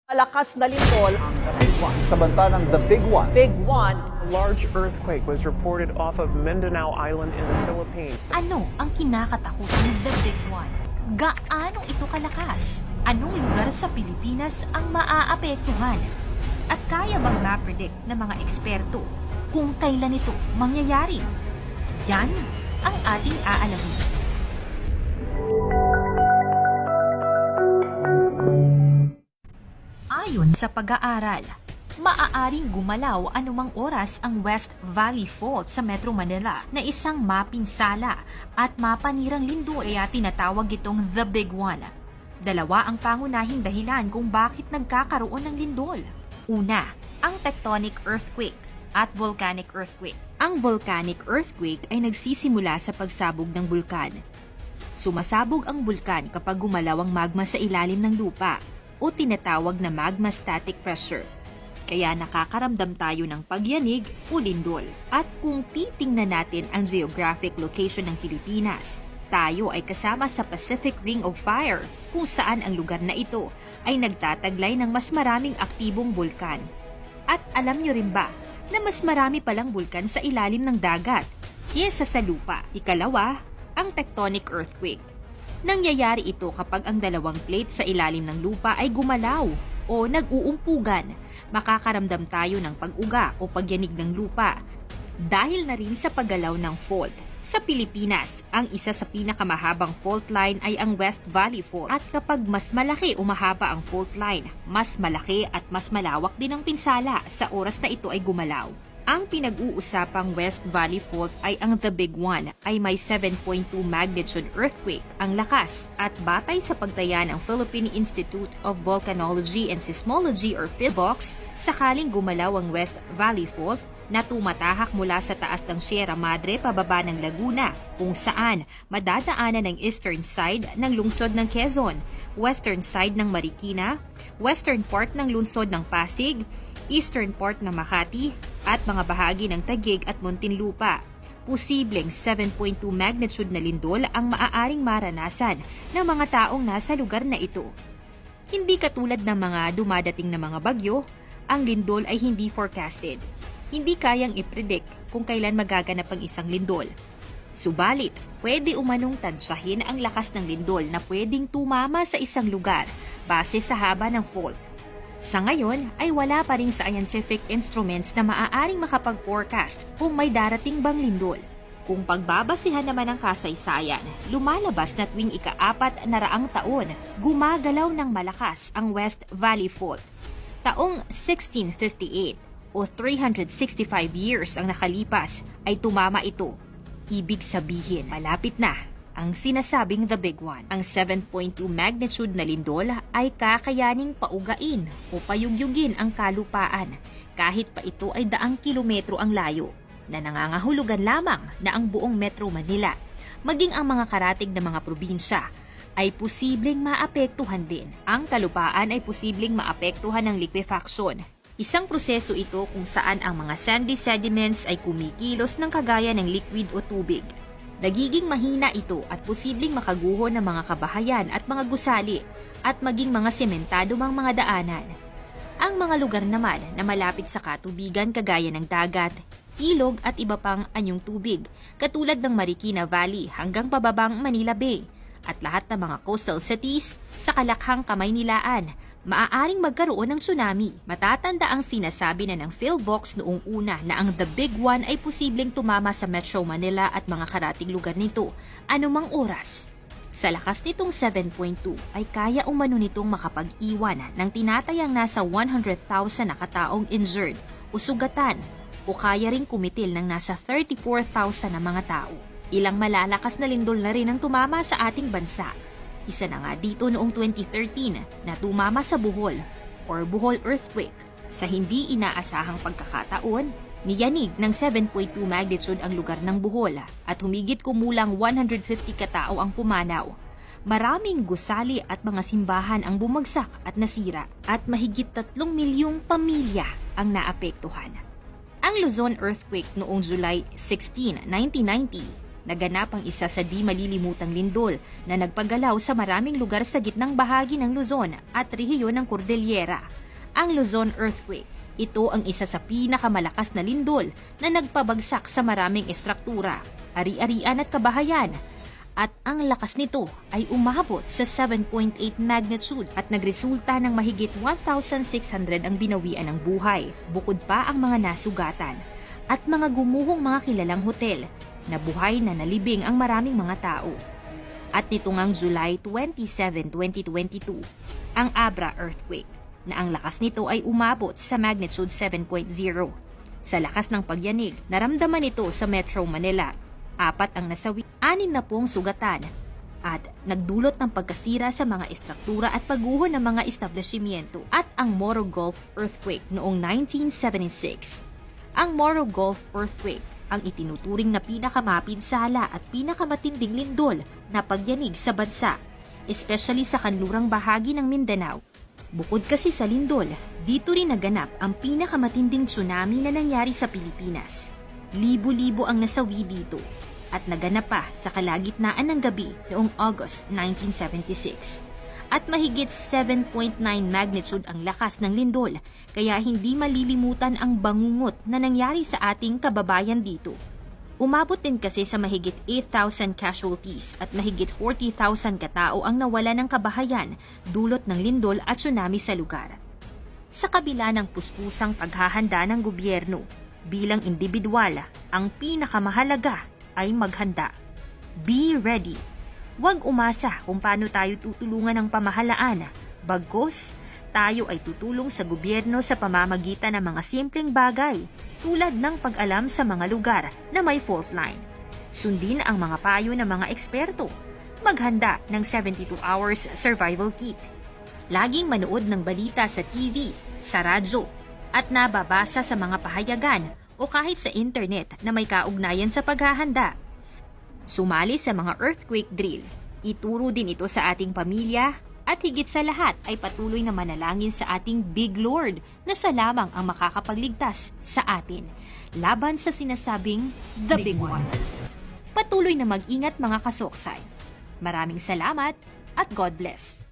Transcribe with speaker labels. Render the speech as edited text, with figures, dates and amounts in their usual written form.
Speaker 1: Malakas na lindol ang The Big One.
Speaker 2: Sa banta ng The Big One.
Speaker 1: Big One.
Speaker 3: A large earthquake was reported off of Mindanao Island in the Philippines.
Speaker 4: Ano ang kinakatakutan ng The Big One? Gaano ito kalakas? Anong lugar sa Pilipinas ang maaapektuhan? At kaya bang ma-predict ng mga eksperto kung kailan ito mangyayari? Yan ang ating aalamin. Ayon sa pag-aaral, maaaring gumalaw anumang oras ang West Valley Fault sa Metro Manila na isang mapinsala at mapanirang lindol ay tinatawag itong The Big One. Dalawa ang pangunahing dahilan kung bakit nagkakaroon ng lindol. Una, ang tectonic earthquake at volcanic earthquake. Ang volcanic earthquake ay nagsisimula sa pagsabog ng bulkan. Sumasabog ang bulkan kapag gumalaw ang magma sa ilalim ng lupa o tinatawag na magma static pressure. Kaya nakakaramdam tayo ng pagyanig o lindol. At kung titingnan natin ang geographic location ng Pilipinas, tayo ay kasama sa Pacific Ring of Fire kung saan ang lugar na ito ay nagtataglay ng mas maraming aktibong bulkan. At alam nyo rin ba na mas marami palang bulkan sa ilalim ng dagat kaysa sa lupa? Ikalawa, ang tectonic earthquake. Nangyayari ito kapag ang dalawang plate sa ilalim ng lupa ay gumalaw o nag-uumpugan. Makakaramdam tayo ng pag-uga o pagyanig ng lupa dahil na rin sa paggalaw ng fault. Sa Pilipinas, ang isa sa pinakamahabang fault line ay ang West Valley Fault. At kapag mas malaki o mahaba ang fault line, mas malaki at mas malawak din ang pinsala sa oras na ito ay gumalaw. Ang pinag-uusapang West Valley Fault ay ang The Big One ay may 7.2 magnitude earthquake ang lakas at batay sa pagtaya ng Philippine Institute of Volcanology and Seismology or PhilVox, sakaling gumalaw ang West Valley Fault na tumatahak mula sa taas ng Sierra Madre pababa ng Laguna, kung saan madadaanan ng eastern side ng lungsod ng Quezon, western side ng Marikina, western part ng lungsod ng Pasig, eastern part ng Makati, at mga bahagi ng Taguig at Muntinlupa. Posibleng 7.2 magnitude na lindol ang maaaring maranasan ng mga taong nasa lugar na ito. Hindi katulad ng mga dumadating na mga bagyo, ang lindol ay hindi forecasted. Hindi kayang i-predict kung kailan magaganap ang isang lindol. Subalit, pwede umanong tansyahin ang lakas ng lindol na pwedeng tumama sa isang lugar base sa haba ng fault. Sa ngayon ay wala pa ring scientific instruments na maaaring makapag-forecast kung may darating bang lindol. Kung pagbabasihan naman ang kasaysayan, lumalabas na tuwing ika-400 taon, gumagalaw ng malakas ang West Valley Fault. Taong 1658 o 365 years ang nakalipas ay tumama ito. Ibig sabihin, malapit na ang sinasabing The Big One. Ang 7.2 magnitude na lindol ay kakayaning paugain o payugyugin ang kalupaan kahit pa ito ay daang kilometro ang layo na nangangahulugan lamang na ang buong Metro Manila, maging ang mga karatig na mga probinsya, ay posibleng maapektuhan din. Ang kalupaan ay posibleng maapektuhan ng liquefaction. Isang proseso ito kung saan ang mga sandy sediments ay kumikilos ng kagaya ng liquid o tubig. Nagiging mahina ito at posibleng makaguho ng mga kabahayan at mga gusali at maging mga sementado mang mga daanan. Ang mga lugar naman na malapit sa katubigan kagaya ng dagat, ilog at iba pang anyong tubig katulad ng Marikina Valley hanggang pababang Manila Bay at lahat ng mga coastal cities sa kalakhang Kamaynilaan, maaaring magkaroon ng tsunami. Matatanda ang sinasabi na ng PhilVox noong una na ang The Big One ay posibleng tumama sa Metro Manila at mga karating lugar nito anumang oras. Sa lakas nitong 7.2 ay kaya umano nitong makapag-iwan ng tinatayang nasa 100,000 na kataong injured o sugatan o kaya ring kumitil ng nasa 34,000 na mga tao. Ilang malalakas na lindol na rin ang tumama sa ating bansa. Isa na nga dito noong 2013 na tumama sa Bohol or Bohol Earthquake. Sa hindi inaasahang pagkakataon, niyanig ng 7.2 magnitude ang lugar ng Bohol at humigit kumulang 150 katao ang pumanaw. Maraming gusali at mga simbahan ang bumagsak at nasira at mahigit 3 milyong pamilya ang naapektuhan. Ang Luzon Earthquake noong July 16, 1990 naganap ang isa sa di malilimutang lindol na nagpagalaw sa maraming lugar sa gitnang bahagi ng Luzon at rehiyon ng Cordillera, ang Luzon earthquake. Ito ang isa sa pinakamalakas na lindol na nagpabagsak sa maraming estruktura, ari-arian at kabahayan. At ang lakas nito ay umabot sa 7.8 magnitude at nagresulta ng mahigit 1,600 ang binawian ng buhay, bukod pa ang mga nasugatan at mga gumuhong mga kilalang hotel na buhay na nalibing ang maraming mga tao. At nito ngang July 27, 2022, ang Abra earthquake na ang lakas nito ay umabot sa magnitude 7.0. Sa lakas ng pagyanig, naramdaman ito sa Metro Manila. 4 ang nasawi, 6 na pong sugatan at nagdulot ng pagkasira sa mga estruktura at pagguho ng mga establishmento. At ang Moro Gulf earthquake noong 1976. Ang Moro Gulf earthquake ang itinuturing na pinakamapinsala at pinakamatinding lindol na pagyanig sa bansa, especially sa kanlurang bahagi ng Mindanao. Bukod kasi sa lindol, dito rin naganap ang pinakamatinding tsunami na nangyari sa Pilipinas. Libo-libo ang nasawi dito at naganap pa sa kalagitnaan ng gabi noong August 1976. At mahigit 7.9 magnitude ang lakas ng lindol, kaya hindi malilimutan ang bangungot na nangyari sa ating kababayan dito. Umabot din kasi sa mahigit 8,000 casualties at mahigit 40,000 katao ang nawala ng kabahayan dulot ng lindol at tsunami sa lugar. Sa kabila ng puspusang paghahanda ng gobyerno, bilang individual, ang pinakamahalaga ay maghanda. Be ready. Huwag umasa kung paano tayo tutulungan ng pamahalaan. Bagkus, tayo ay tutulong sa gobyerno sa pamamagitan ng mga simpleng bagay tulad ng pag-alam sa mga lugar na may fault line. Sundin ang mga payo ng mga eksperto. Maghanda ng 72 hours survival kit. Laging manood ng balita sa TV, sa radyo, at nababasa sa mga pahayagan o kahit sa internet na may kaugnayan sa paghahanda. Sumali sa mga earthquake drill. Ituro din ito sa ating pamilya at higit sa lahat ay patuloy na manalangin sa ating Big Lord na siya lamang ang makakapagligtas sa atin laban sa sinasabing The Big One. Patuloy na mag-ingat mga kasoksay. Maraming salamat at God bless.